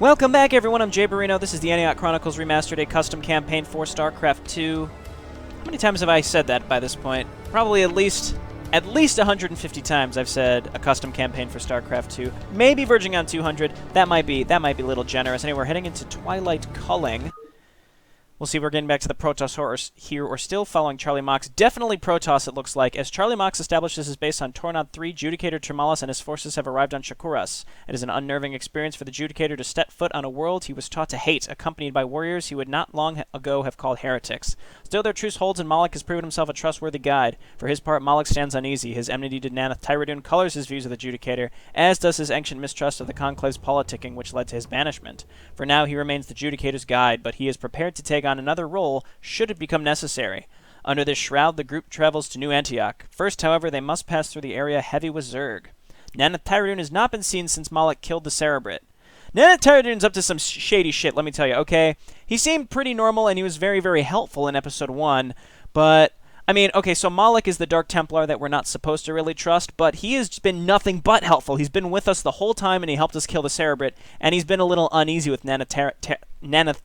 Welcome back, everyone. I'm Jayborino. This is the Antioch Chronicles Remastered, a custom campaign for Starcraft 2. How many times have I said that by this point? Probably at least 150 times I've said a custom campaign for Starcraft 2. Maybe verging on 200. That might be a little generous. Anyway, we're heading into Twilight Culling. We'll see if we're getting back to the Protoss horse here, or still following Charlie Mox. Definitely Protoss, it looks like, as Charlie Mox establishes his base on Tornad 3, Judicator Tremalis and his forces have arrived on Shakuras. It is an unnerving experience for the Judicator to step foot on a world he was taught to hate, accompanied by warriors he would not long ago have called heretics. Still, their truce holds, and Moloch has proven himself a trustworthy guide. For his part, Moloch stands uneasy. His enmity to Nanath Tyradun colors his views of the Judicator, as does his ancient mistrust of the Conclave's politicking, which led to his banishment. For now, he remains the Judicator's guide, but he is prepared to take on another role should it become necessary. Under this shroud, the group travels to New Antioch. First, however, they must pass through the area heavy with Zerg. Nanath Tyradun has not been seen since Moloch killed the Cerebrit. Nanath Tyradun's up to some shady shit, let me tell you, okay? He seemed pretty normal, and he was very, very helpful in Episode 1, but I mean, okay, so Moloch is the Dark Templar that we're not supposed to really trust, but he has been nothing but helpful. He's been with us the whole time, and he helped us kill the Cerebrit, and he's been a little uneasy with Nanath Tyradun. Nanath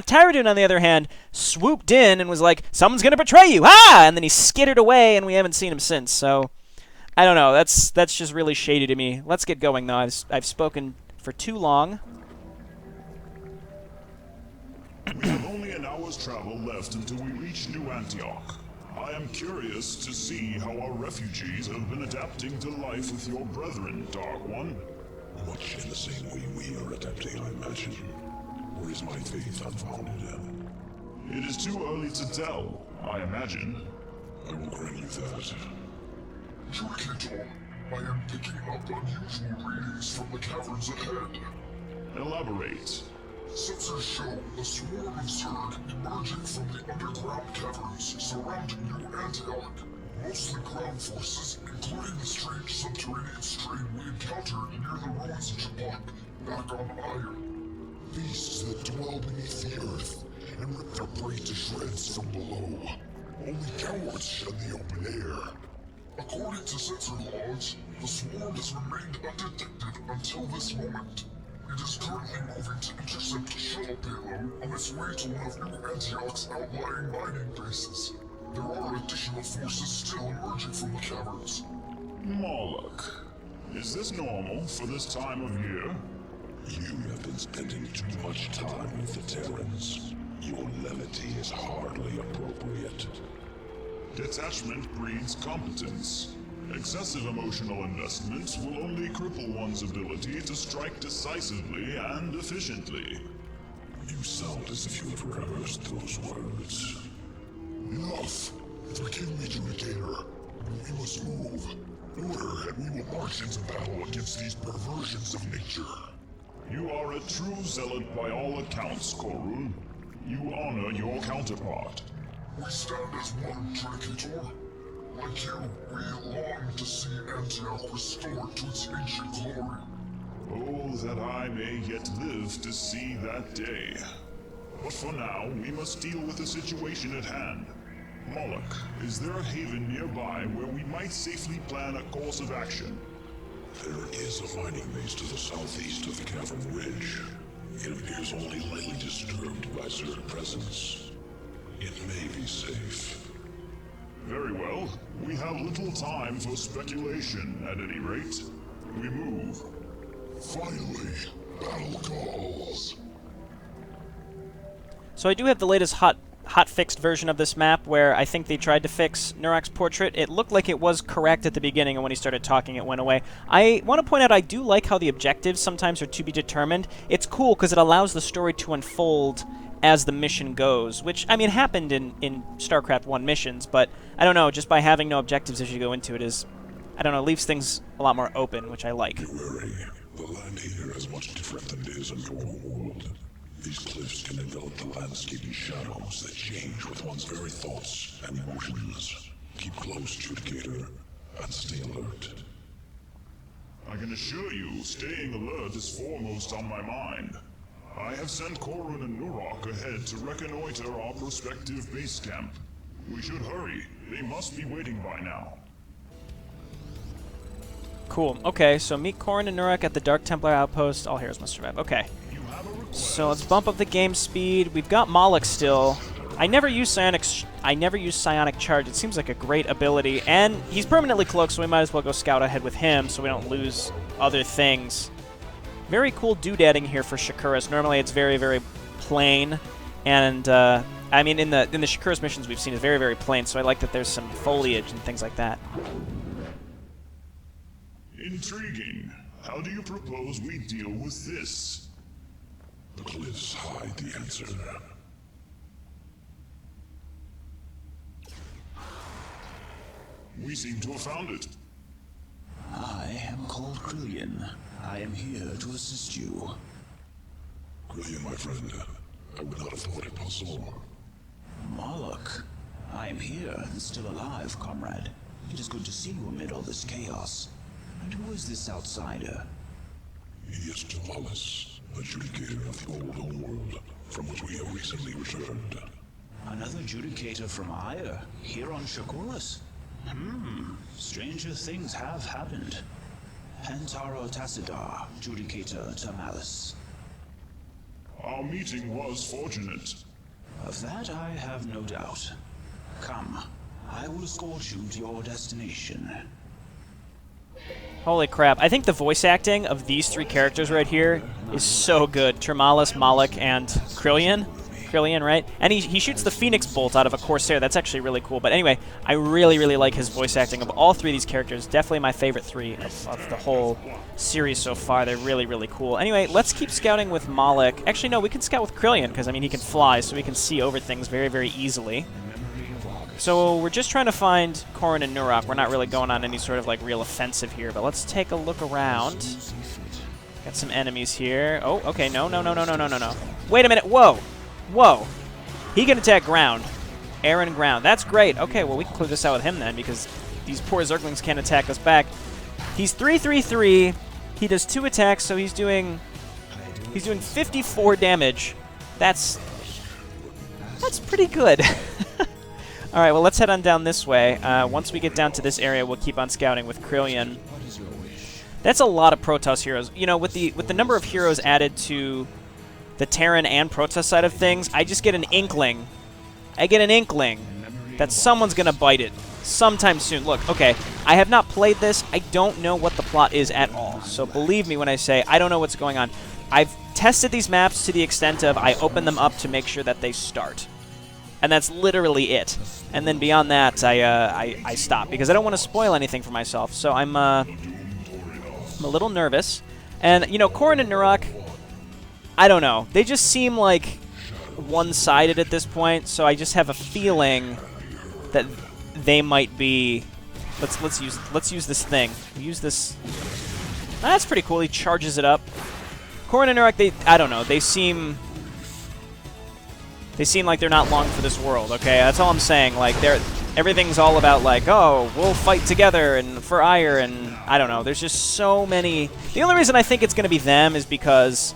Tyradun, on the other hand, swooped in and was like, someone's gonna betray you, ah! And then he skittered away, and we haven't seen him since, so I don't know, that's just really shady to me. Let's get going, though. I've spoken for too long. We have only an hour's travel left until we reach New Antioch. I am curious to see how our refugees have been adapting to life with your brethren, Dark One. Much in the same way we are adapting, I imagine. Or is my faith unfounded? It is too early to tell, I imagine. I will grant you that. Judicator, I am picking up unusual readings from the caverns ahead. Elaborate. Sensors show a swarm of Zerg emerging from the underground caverns surrounding New Antioch. Mostly ground forces, including the strange subterranean strain we encountered near the ruins of Jabak, back on Iron. Beasts that dwell beneath the earth and rip their prey to shreds from below. Only cowards shun the open air. According to sensor logs, the swarm has remained undetected until this moment. It is currently moving to intercept a shuttle payload on its way to one of New Antioch's outlying mining bases. There are additional forces still emerging from the caverns. Moloch, is this normal for this time of year? You have been spending too much time with the Terrans. Your levity is hardly appropriate. Detachment breeds competence. Excessive emotional investment will only cripple one's ability to strike decisively and efficiently. You sound as if you have rehearsed those words. Enough! Forgive me, Judicator. We must move. Order, and we will march into battle against these perversions of nature. You are a true zealot by all accounts, Korun. You honor your counterpart. We stand as one, Judicator. Like you, we long to see Antioch restored to its ancient glory. Oh, that I may yet live to see that day. But for now, we must deal with the situation at hand. Moloch, is there a haven nearby where we might safely plan a course of action? There is a mining base to the southeast of the Cavern Ridge. It appears only lightly disturbed by Zerg presence. It may be safe. Very well. We have little time for speculation, at any rate. We move. Finally, battle calls. So I do have the latest hot-fixed version of this map, where I think they tried to fix Nurak's portrait. It looked like it was correct at the beginning, and when he started talking, it went away. I want to point out I do like how the objectives sometimes are to be determined. It's cool because it allows the story to unfold as the mission goes, which, I mean, happened in StarCraft 1 missions, but I don't know, just by having no objectives as you go into it is, I don't know, leaves things a lot more open, which I like. Be wary. The land here is much different than it is in your home world. These cliffs can envelop the landscape in shadows that change with one's very thoughts and emotions. Keep close, Judicator, and stay alert. I can assure you, staying alert is foremost on my mind. I have sent Korun and Nurak ahead to reconnoiter our prospective base camp. We should hurry. They must be waiting by now. Cool. Okay, so meet Corrin and Nuruk at the Dark Templar Outpost. All heroes must survive. Okay. So let's bump up the game speed. We've got Moloch still. I never use Psionic Charge. It seems like a great ability. And he's permanently cloaked, so we might as well go scout ahead with him so we don't lose other things. Very cool doodadding here for Shakuras. Normally it's very, very plain. And, I mean, in the Shakuras missions we've seen, it's very, very plain, so I like that there's some foliage and things like that. Intriguing. How do you propose we deal with this? The cliffs hide the answer. We seem to have found it. I am called Culling. I am here to assist you. Grillian, my friend, I would not have thought it possible. Moloch, I am here and still alive, comrade. It is good to see you amid all this chaos. And who is this outsider? He is Tomalis, adjudicator of the old homeworld, from which we have recently returned. Another judicator from Ire, here on Shakuras? Stranger things have happened. Hentaro Tassadar, judicator Tomalis. Our meeting was fortunate. Of that I have no doubt. Come, I will escort you to your destination. Holy crap. I think the voice acting of these three characters right here is so good. Termalis, Moloch, and Culling. Culling, right? And he shoots the Phoenix Bolt out of a Corsair. That's actually really cool. But anyway, I really, really like his voice acting of all three of these characters. Definitely my favorite three of the whole series so far. They're really, really cool. Anyway, let's keep scouting with Moloch. Actually, no, we can scout with Culling because, I mean, he can fly, so we can see over things very, very easily. So we're just trying to find Corrin and Nuruk. We're not really going on any sort of like real offensive here, but let's take a look around. Got some enemies here. Oh, okay, no. Wait a minute, whoa. Whoa. He can attack ground. Air and ground. That's great. Okay, well we can clear this out with him then because these poor Zerglings can't attack us back. He's 3/3/3. He does 2 attacks, so he's doing 54 damage. That's pretty good. All right, well, let's head on down this way. Once we get down to this area, we'll keep on scouting with Culling. That's a lot of Protoss heroes. You know, with the number of heroes added to the Terran and Protoss side of things, I just get an inkling. I get an inkling that someone's going to bite it sometime soon. Look, okay, I have not played this. I don't know what the plot is at all. So believe me when I say I don't know what's going on. I've tested these maps to the extent of I open them up to make sure that they start. And that's literally it. And then beyond that, I stop because I don't want to spoil anything for myself. So I'm a little nervous. And, you know, Corrin and Nuruk, I don't know. They just seem like one-sided at this point. So I just have a feeling that they might be. Let's use this thing. Use this. That's pretty cool. He charges it up. Corrin and Nuruk, I don't know. They seem like they're not long for this world, okay? That's all I'm saying. Like, everything's all about, like, oh, we'll fight together and for Ire, and I don't know. There's just so many. The only reason I think it's going to be them is because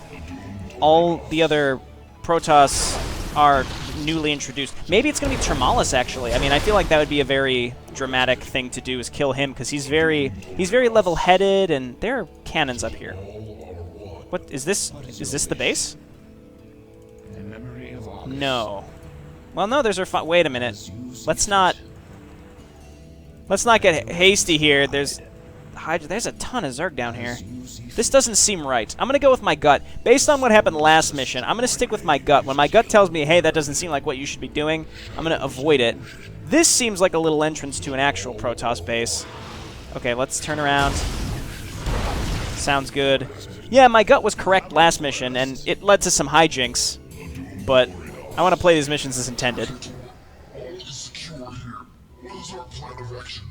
all the other Protoss are newly introduced. Maybe it's going to be Termalis, actually. I mean, I feel like that would be a very dramatic thing to do, is kill him, because he's very level-headed, and there are cannons up here. What, is this the base? No. Well, no, there's our wait a minute. Let's not get hasty here. There's a ton of Zerg down here. This doesn't seem right. I'm going to go with my gut. Based on what happened last mission, I'm going to stick with my gut. When my gut tells me, hey, that doesn't seem like what you should be doing, I'm going to avoid it. This seems like a little entrance to an actual Protoss base. Okay, let's turn around. Sounds good. Yeah, my gut was correct last mission, and it led to some hijinks. But I want to play these missions as intended. All is secure here. What is our plan of action?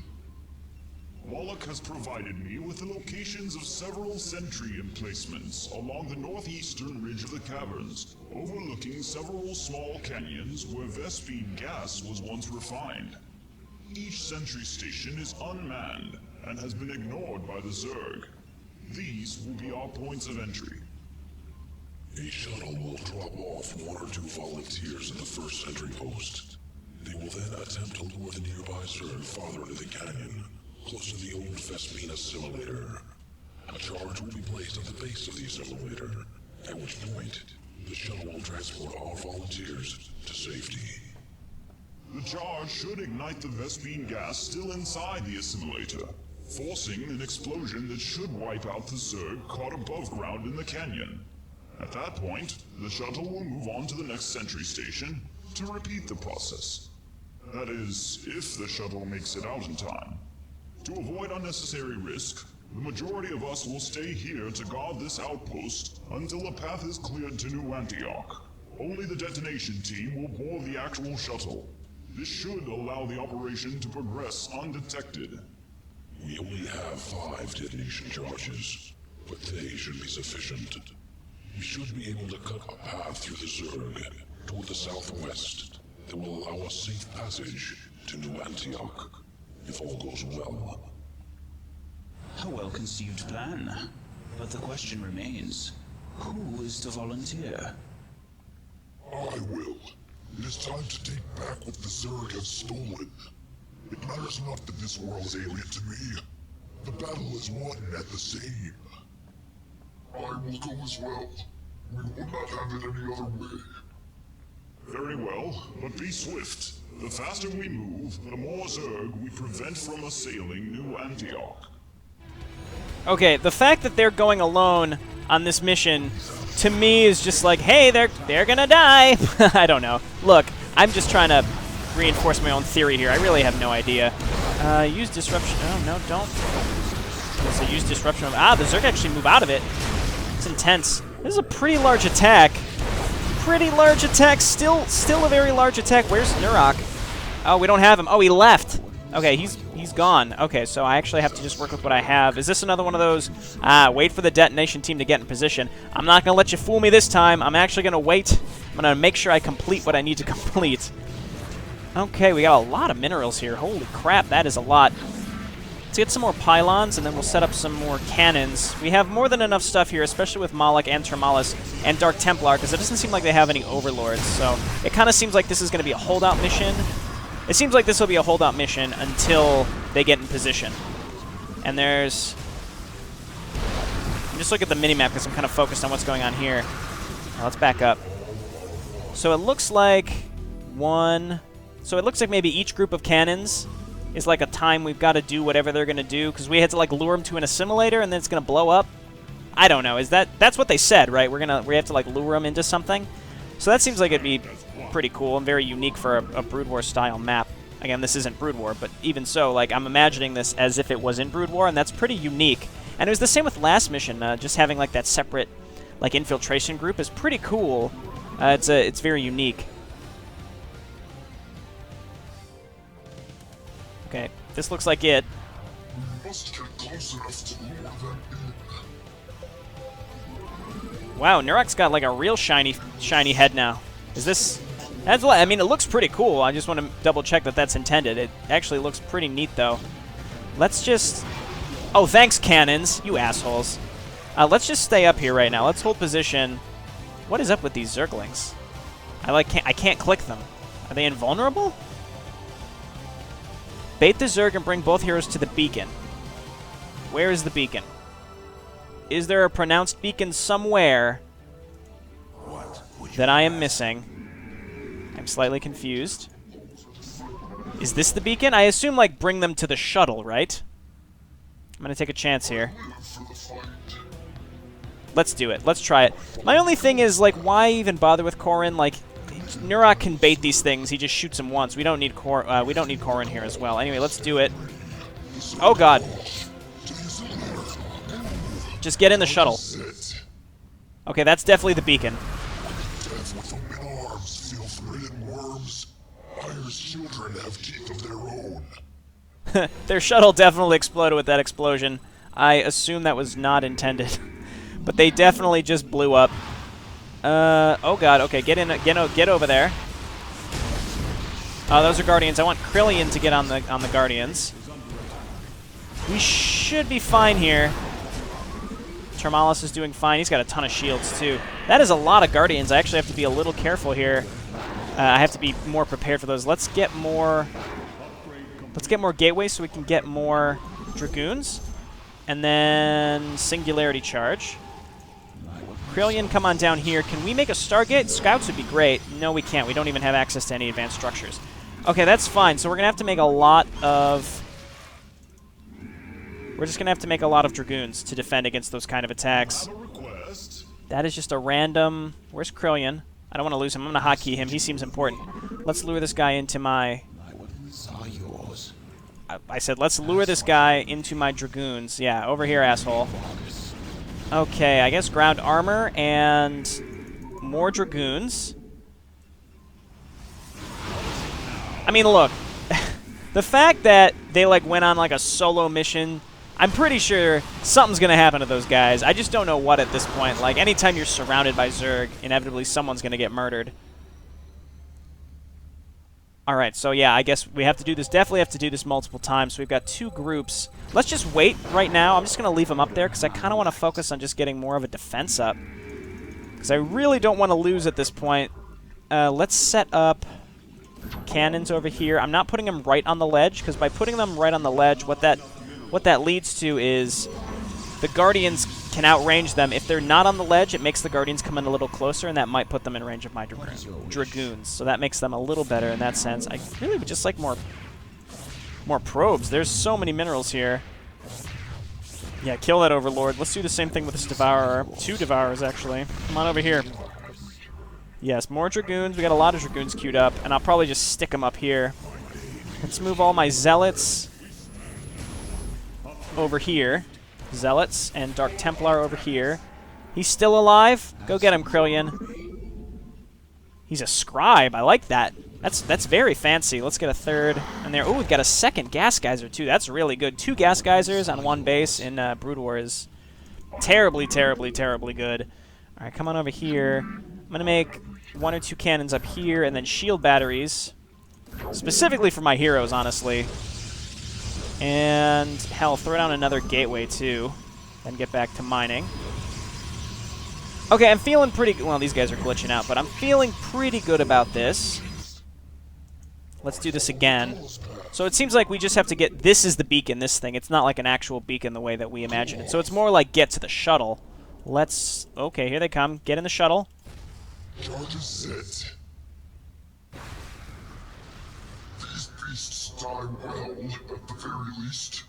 Moloch has provided me with the locations of several sentry emplacements along the northeastern ridge of the caverns, overlooking several small canyons where Vespene gas was once refined. Each sentry station is unmanned and has been ignored by the Zerg. These will be our points of entry. A shuttle will drop off 1 or 2 volunteers at the first sentry post. They will then attempt to lure the nearby Zerg farther into the canyon, close to the old Vespine assimilator. A charge will be placed at the base of the assimilator, at which point the shuttle will transport all volunteers to safety. The charge should ignite the Vespine gas still inside the assimilator, forcing an explosion that should wipe out the Zerg caught above ground in the canyon. At that point, the shuttle will move on to the next sentry station to repeat the process. That is, if the shuttle makes it out in time. To avoid unnecessary risk, the majority of us will stay here to guard this outpost until a path is cleared to New Antioch. Only the detonation team will board the actual shuttle. This should allow the operation to progress undetected. We only have 5 detonation charges, but they should be sufficient. We should be able to cut a path through the Zerg toward the southwest that will allow us safe passage to New Antioch, if all goes well. A well-conceived plan. But the question remains, who is to volunteer? I will. It is time to take back what the Zerg have stolen. It matters not that this world is alien to me. The battle is won at the same. I will go as well. We will not have it any other way. Very well, but be swift. The faster we move, the more Zerg we prevent from assailing New Antioch. Okay, the fact that they're going alone on this mission, to me, is just like, hey, they're gonna die. I don't know. Look, I'm just trying to reinforce my own theory here. I really have no idea. Use disruption. Oh, no, don't. So use disruption. The Zerg actually move out of it. It's intense. This is a pretty large attack. Pretty large attack. Still a very large attack. Where's Nurak? Oh, we don't have him. Oh, he left. Okay, he's gone. Okay, so I actually have to just work with what I have. Is this another one of those, wait for the detonation team to get in position? I'm not going to let you fool me this time. I'm actually going to wait. I'm going to make sure I complete what I need to complete. Okay, we got a lot of minerals here. Holy crap, that is a lot. Let's get some more pylons, and then we'll set up some more cannons. We have more than enough stuff here, especially with Moloch and Termalis and Dark Templar, because it doesn't seem like they have any overlords. So it kind of seems like this is going to be a holdout mission. It seems like this will be a holdout mission until they get in position. And there's... I'm just looking at the minimap because I'm kind of focused on what's going on here. Now, let's back up. So it looks like So it looks like maybe each group of cannons is like a time we've got to do whatever they're going to do, because we had to like lure them to an assimilator and then it's going to blow up. I don't know. That's what they said, right? We have to like lure them into something. So that seems like it'd be pretty cool and very unique for a Brood War style map. Again, this isn't Brood War, but even so, like, I'm imagining this as if it was in Brood War, and that's pretty unique. And it was the same with last mission, just having like that separate like infiltration group is pretty cool. It's very unique. Okay, this looks like it. We must get close enough to lure them in. Wow, Nurak's got like a real shiny head now. Is this... I mean, it looks pretty cool. I just want to double check that that's intended. It actually looks pretty neat, though. Let's just... Oh, thanks, cannons, you assholes. Let's just stay up here right now. Let's hold position. What is up with these Zerglings? I can't click them. Are they invulnerable? Bait the Zerg and bring both heroes to the beacon. Where is the beacon? Is there a pronounced beacon somewhere that I am missing? I'm slightly confused. Is this the beacon? I assume, like, bring them to the shuttle, right? I'm going to take a chance here. Let's do it. Let's try it. My only thing is, like, why even bother with Corrin? Like, Nurak can bait these things. He just shoots them once. We don't need Corrin here as well. Anyway, let's do it. Oh, God. Just get in the shuttle. Okay, that's definitely the beacon. Children have teeth of their own. Their shuttle definitely exploded with that explosion. I assume that was not intended. But they definitely just blew up. Oh god, okay, get over there. Oh, those are Guardians. I want Krillian to get on the Guardians. We should be fine here. Termalis is doing fine. He's got a ton of shields, too. That is a lot of Guardians. I actually have to be a little careful here. I have to be more prepared for those. Let's get more gateways so we can get more Dragoons. And then Singularity Charge. Krillian, come on down here. Can we make a Stargate? Scouts would be great. No, we can't. We don't even have access to any advanced structures. Okay, that's fine. So we're going to have to make a lot of... We're just going to have to make a lot of Dragoons to defend against those kind of attacks. That is just a random... Where's Krillian? I don't want to lose him. I'm going to hotkey him. He seems important. Let's lure this guy into my... I said, let's lure this guy into my Dragoons. Yeah, over here, asshole. Okay, I guess ground armor and more Dragoons. I mean, look, the fact that they like went on like a solo mission, I'm pretty sure something's gonna happen to those guys. I just don't know what at this point. Like, anytime you're surrounded by Zerg, inevitably someone's gonna get murdered. Alright, so yeah, I guess we have to do this, definitely have to do this multiple times. So we've got 2 groups. Let's just wait right now. I'm just going to leave them up there because I kind of want to focus on just getting more of a defense up. Because I really don't want to lose at this point. Let's set up cannons over here. I'm not putting them right on the ledge because by putting them right on the ledge, what that leads to is the Guardians can outrange them. If they're not on the ledge, it makes the Guardians come in a little closer, and that might put them in range of my Dragoons. So that makes them a little better in that sense. I really would just like more probes. There's so many minerals here. Yeah, kill that Overlord. Let's do the same thing with this Devourer. 2 Devourers, actually. Come on over here. Yes, more Dragoons. We got a lot of Dragoons queued up, and I'll probably just stick them up here. Let's move all my Zealots over here. Zealots and Dark Templar over here. He's still alive? Go get him, Krillian. He's a scribe. I like that. That's very fancy. Let's get a third in there. Oh, we've got a second gas geyser, too. That's really good. 2 gas geysers on 1 base in Brood War is terribly, terribly, terribly good. All right, come on over here. I'm going to make 1 or 2 cannons up here and then shield batteries. Specifically for my heroes, honestly. And, hell, throw down another gateway, too. Then get back to mining. Okay, I'm feeling pretty... Well, these guys are glitching out, but I'm feeling pretty good about this. Let's do this again. So it seems like we just have to get... This is the beacon, this thing. It's not like an actual beacon the way that we imagine it. So it's more like get to the shuttle. Let's... Okay, here they come. Get in the shuttle. Charges set. These beasts die well, at the very least.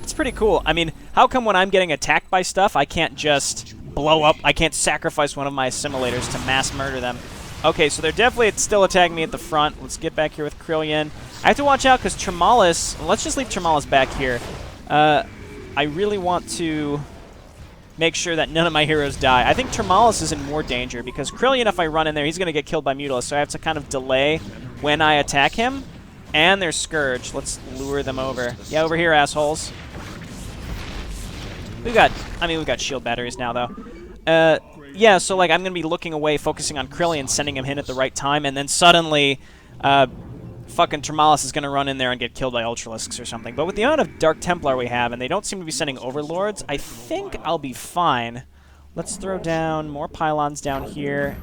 It's pretty cool. I mean, how come when I'm getting attacked by stuff, I can't just blow up? I can't sacrifice one of my assimilators to mass murder them. Okay, so they're definitely still attacking me at the front. Let's get back here with Krillian. I have to watch out because Tremallis... Let's just leave Tremallis back here. I really want to make sure that none of my heroes die. I think Tremallis is in more danger because Krillian, if I run in there, he's going to get killed by Mutalisk, so I have to kind of delay when I attack him. And there's Scourge. Let's lure them over. Yeah, over here, assholes. We've got shield batteries now, though. Yeah, so, like, I'm going to be looking away, focusing on Krillian, sending him in at the right time, and then suddenly, fucking Tremallis is going to run in there and get killed by Ultralisks or something. But with the amount of Dark Templar we have, and they don't seem to be sending Overlords, I think I'll be fine. Let's throw down more pylons down here.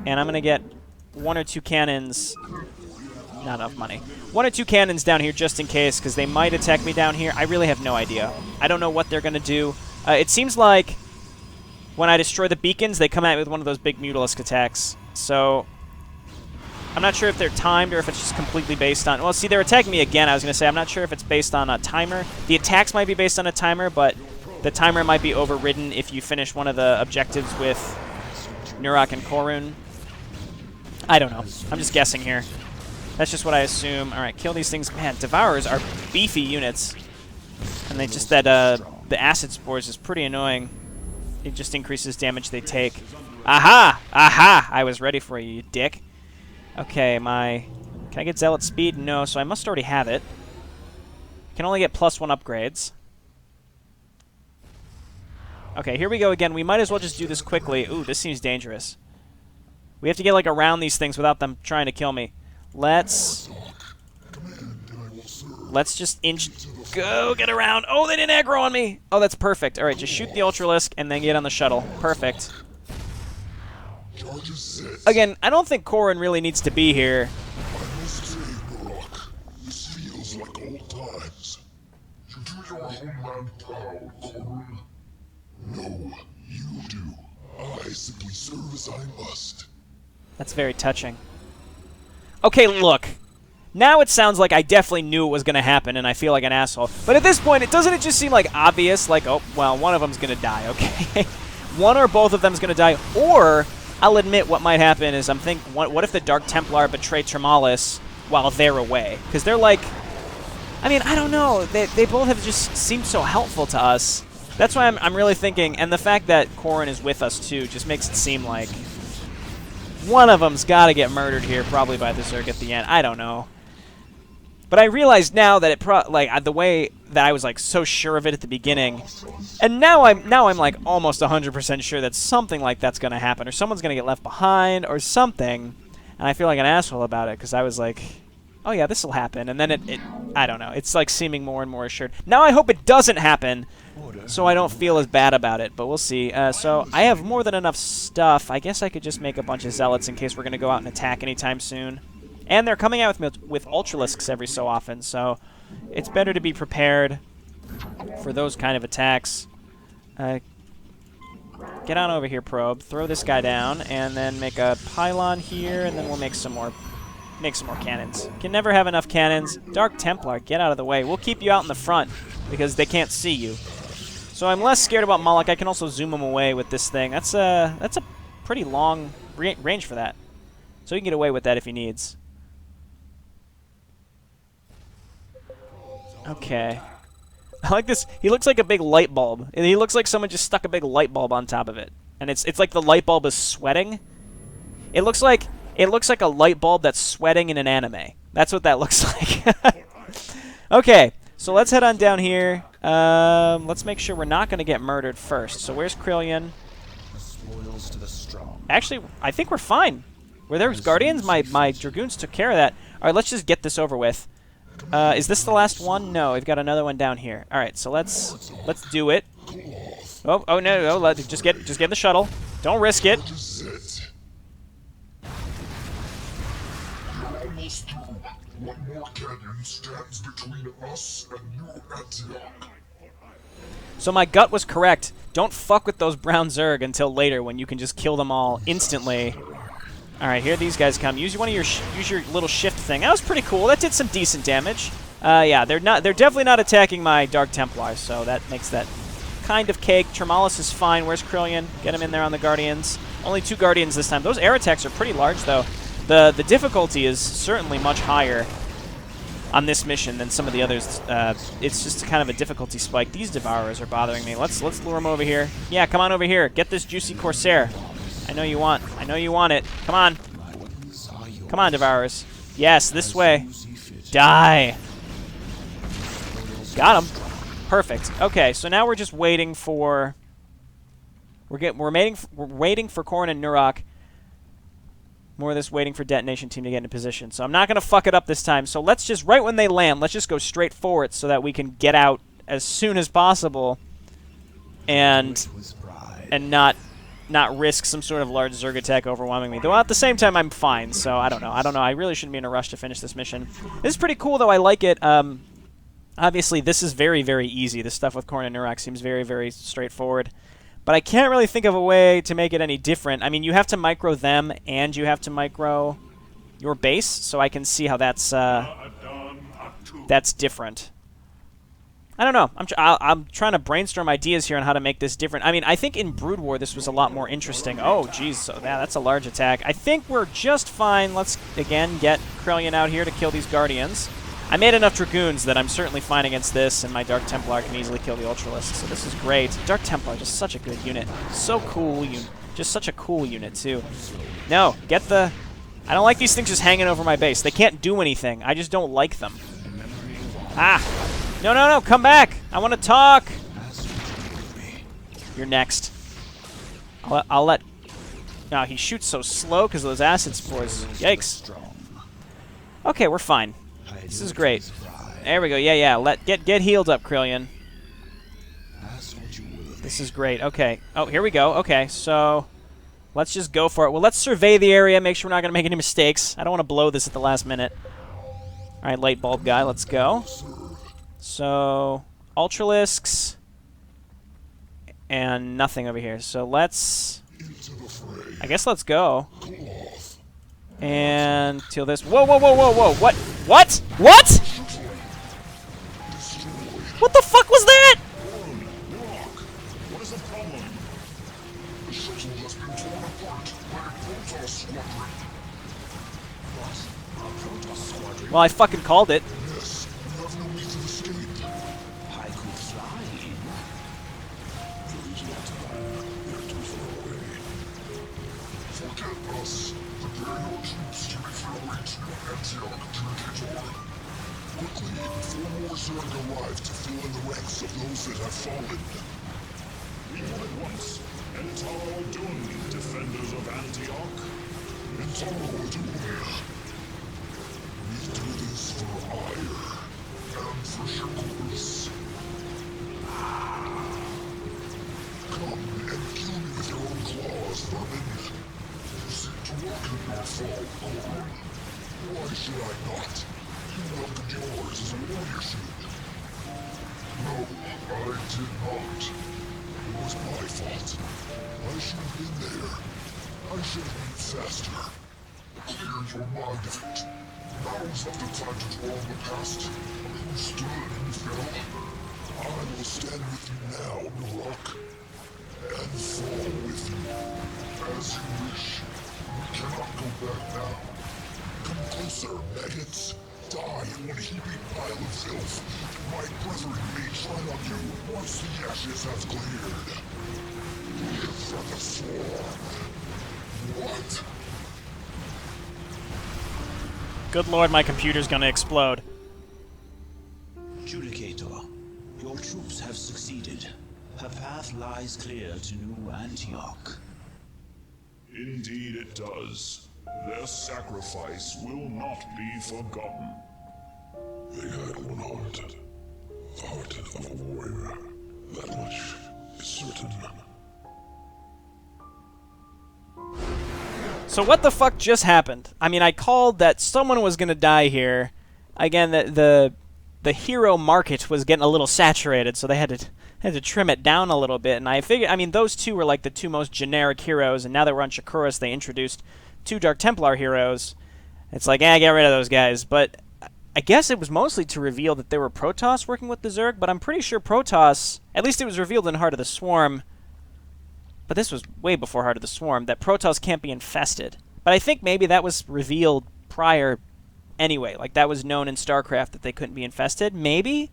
And I'm going to get 1 or 2 cannons... Not enough money. 1 or 2 cannons down here just in case, because they might attack me down here. I really have no idea. I don't know what they're going to do. It seems like when I destroy the beacons, they come at me with one of those big Mutalisk attacks. So I'm not sure if they're timed or if it's just completely based on... Well, see, they're attacking me again. I was going to say, I'm not sure if it's based on a timer. The attacks might be based on a timer, but the timer might be overridden if you finish one of the objectives with Nurok and Korun. I don't know. I'm just guessing here. That's just what I assume. All right, kill these things. Man, Devourers are beefy units. And they just... the acid spores is pretty annoying. It just increases damage they take. Aha! Aha! I was ready for you, you dick. Okay, my... Can I get Zealot Speed? No, so I must already have it. Can only get +1 upgrades. Okay, here we go again. We might as well just do this quickly. Ooh, this seems dangerous. We have to get, like, around these things without them trying to kill me. Let's just inch... Go, get around. Oh, they didn't aggro on me. Oh, that's perfect. All right, just shoot the Ultralisk and then get on the shuttle. Perfect. Again, I don't think Korun really needs to be here. I must say, Nurok, this feels like old simply serve as I must. That's very touching. Okay, look. Now it sounds like I definitely knew it was going to happen, and I feel like an asshole. But at this point, doesn't it just seem like obvious? Like, oh, well, one of them's going to die, okay? One or both of them's going to die. Or, I'll admit what might happen is I'm thinking, what if the Dark Templar betray Tremalis while they're away? Because they're like... I mean, I don't know. They both have just seemed so helpful to us. That's why I'm really thinking, and the fact that Corrin is with us, too, just makes it seem like one of them's got to get murdered here, probably by the Zerg at the end. I don't know. But I realize now that the way that I was like so sure of it at the beginning, and now I'm like almost 100% sure that something like that's gonna happen, or someone's gonna get left behind, or something, and I feel like an asshole about it because I was like, oh yeah, this will happen, and then I don't know, it's like seeming more and more assured. Now I hope it doesn't happen, so I don't feel as bad about it, but we'll see. So I have more than enough stuff. I guess I could just make a bunch of zealots in case we're gonna go out and attack anytime soon. And they're coming out with Ultralisks every so often, so it's better to be prepared for those kind of attacks. Get on over here, Probe. Throw this guy down, and then make a pylon here, and then we'll make some more cannons. Can never have enough cannons. Dark Templar, get out of the way. We'll keep you out in the front because they can't see you. So I'm less scared about Moloch. I can also zoom him away with this thing. That's a pretty long range for that. So he can get away with that if he needs. Okay. I like this. He looks like a big light bulb. And he looks like someone just stuck a big light bulb on top of it. And it's like the light bulb is sweating. It looks like a light bulb that's sweating in an anime. That's what that looks like. Okay, so let's head on down here. Let's make sure we're not going to get murdered first. So where's Krillian? Actually, I think we're fine. Where there's Guardians, my Dragoons took care of that. All right, let's just get this over with. Is this the last one? No, we've got another one down here. All right, so let's do it. Oh no, just get the shuttle. Don't risk it. You're almost through. One more canyon stands between us and you, Antioch. So my gut was correct. Don't fuck with those brown Zerg until later when you can just kill them all instantly. All right, here these guys come. Use your little shift thing. That was pretty cool. That did some decent damage. Yeah, they're definitely not attacking my Dark Templars, so that makes that kind of cake. Tremalis is fine. Where's Krillian? Get him in there on the Guardians. Only 2 Guardians this time. Those air attacks are pretty large, though. The difficulty is certainly much higher on this mission than some of the others. It's just kind of a difficulty spike. These Devourers are bothering me. Let's lure them over here. Yeah, come on over here. Get this juicy Corsair. I know you want it. Come on. Come on, Devourers. Yes, this way. Die. Got him. Perfect. Okay, so now we're just waiting for... We're waiting for Corrin and Nurok. More of this waiting for detonation team to get into position. So I'm not going to fuck it up this time. So let's just, right when they land, let's just go straight for it so that we can get out as soon as possible and not risk some sort of large Zerg attack overwhelming me. Though at the same time, I'm fine, so I don't know. I really shouldn't be in a rush to finish this mission. This is pretty cool, though. I like it. Obviously, this is very, very easy. This stuff with Corrin and Nurok seems very, very straightforward. But I can't really think of a way to make it any different. I mean, you have to micro them, and you have to micro your base, so I can see how that's different. I don't know. I'm trying to brainstorm ideas here on how to make this different. I mean, I think in Brood War this was a lot more interesting. Oh, geez, so that's a large attack. I think we're just fine. Let's, again, get Krillian out here to kill these Guardians. I made enough Dragoons that I'm certainly fine against this, and my Dark Templar can easily kill the Ultralisk, so this is great. Dark Templar, just such a good unit. So cool. Just such a cool unit, too. No, get the... I don't like these things just hanging over my base. They can't do anything. I just don't like them. Ah! No, come back! I want to talk! You're next. I'll let... No, he shoots so slow because of those acid spores. Yikes. Okay, we're fine. This is great. There we go. Yeah. Get healed up, Krillian. This is great. Okay. Oh, here we go. Okay, so let's just go for it. Well, let's survey the area, make sure we're not going to make any mistakes. I don't want to blow this at the last minute. All right, light bulb guy, let's go. So, Ultralisks, and nothing over here. So let's I guess let's go. And till this. Whoa, whoa, whoa, whoa, whoa! What? What? What? What the fuck was that? What is the problem? The shuttle has been torn apart by a Protoss squadron. What? A Protoss squadron? Well, I fucking called it. Yes, we have no means of escape. I could fly in. There is no time. They're too far away. Forget us. Prepare your troops to make their way to Antioch Chronicles. Quickly, before more Zerg arrive to fill in the ranks of those that have fallen. Report at once. Entaro Adun, defenders of Antioch. Antaro Adun. We do this for ire and for Shakuras. Come and kill me with your own claws, vermin. You seem to welcome your fall, Gorn. Why should I not? You welcomed yours as a warrior should. No, I did not. It was my fault. I should have been there. I should have been faster. Clear your mind of it. Now is not the time to dwell on the past. Who stood and fell? I will stand with you now, Narok. And fall with you. As you wish. We cannot go back now. Come closer, maggots. Die in one heaping pile of filth. My brethren may tread on you once the ashes have cleared. Live for the swarm. What? Good lord, my computer's gonna explode. Judicator, your troops have succeeded. Her path lies clear to New Antioch. Indeed it does. Their sacrifice will not be forgotten. They had one heart. The heart of a warrior. That much is certain. So what the fuck just happened? I mean, I called that someone was gonna die here. Again, the hero market was getting a little saturated, so they had to trim it down a little bit. And I figured, I mean, those two were like the two most generic heroes, and now that we're on Shakuras, they introduced two Dark Templar heroes. It's like, get rid of those guys. But I guess it was mostly to reveal that there were Protoss working with the Zerg, but I'm pretty sure Protoss, at least it was revealed in Heart of the Swarm, but this was way before Heart of the Swarm, that Protoss can't be infested. But I think maybe that was revealed prior anyway. Like, that was known in Starcraft that they couldn't be infested. Maybe?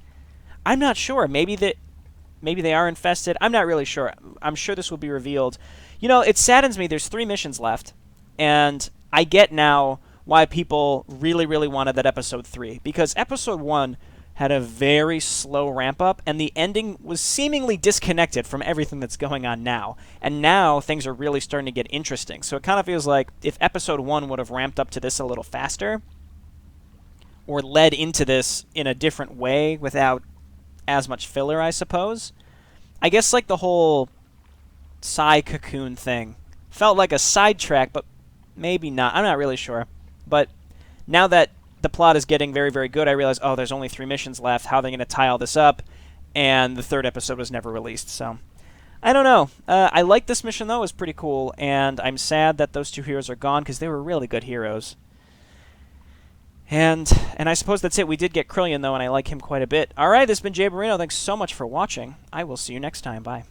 I'm not sure. Maybe they are infested. I'm not really sure. I'm sure this will be revealed. You know, it saddens me. There's 3 missions left, and I get now why people really, really wanted that Episode 3. Because Episode 1 had a very slow ramp-up, and the ending was seemingly disconnected from everything that's going on now. And now things are really starting to get interesting. So it kind of feels like if Episode 1 would have ramped up to this a little faster, or led into this in a different way without as much filler, I suppose. I guess like the whole Psy Cocoon thing felt like a sidetrack, but maybe not. I'm not really sure. But now that the plot is getting very, very good, I realize, oh, there's only 3 missions left. How are they going to tie all this up? And the 3rd episode was never released, so I don't know. I like this mission, though. It was pretty cool, and I'm sad that those 2 heroes are gone because they were really good heroes. And I suppose that's it. We did get Culling, though, and I like him quite a bit. All right, this has been JayborinoPlays. Thanks so much for watching. I will see you next time. Bye.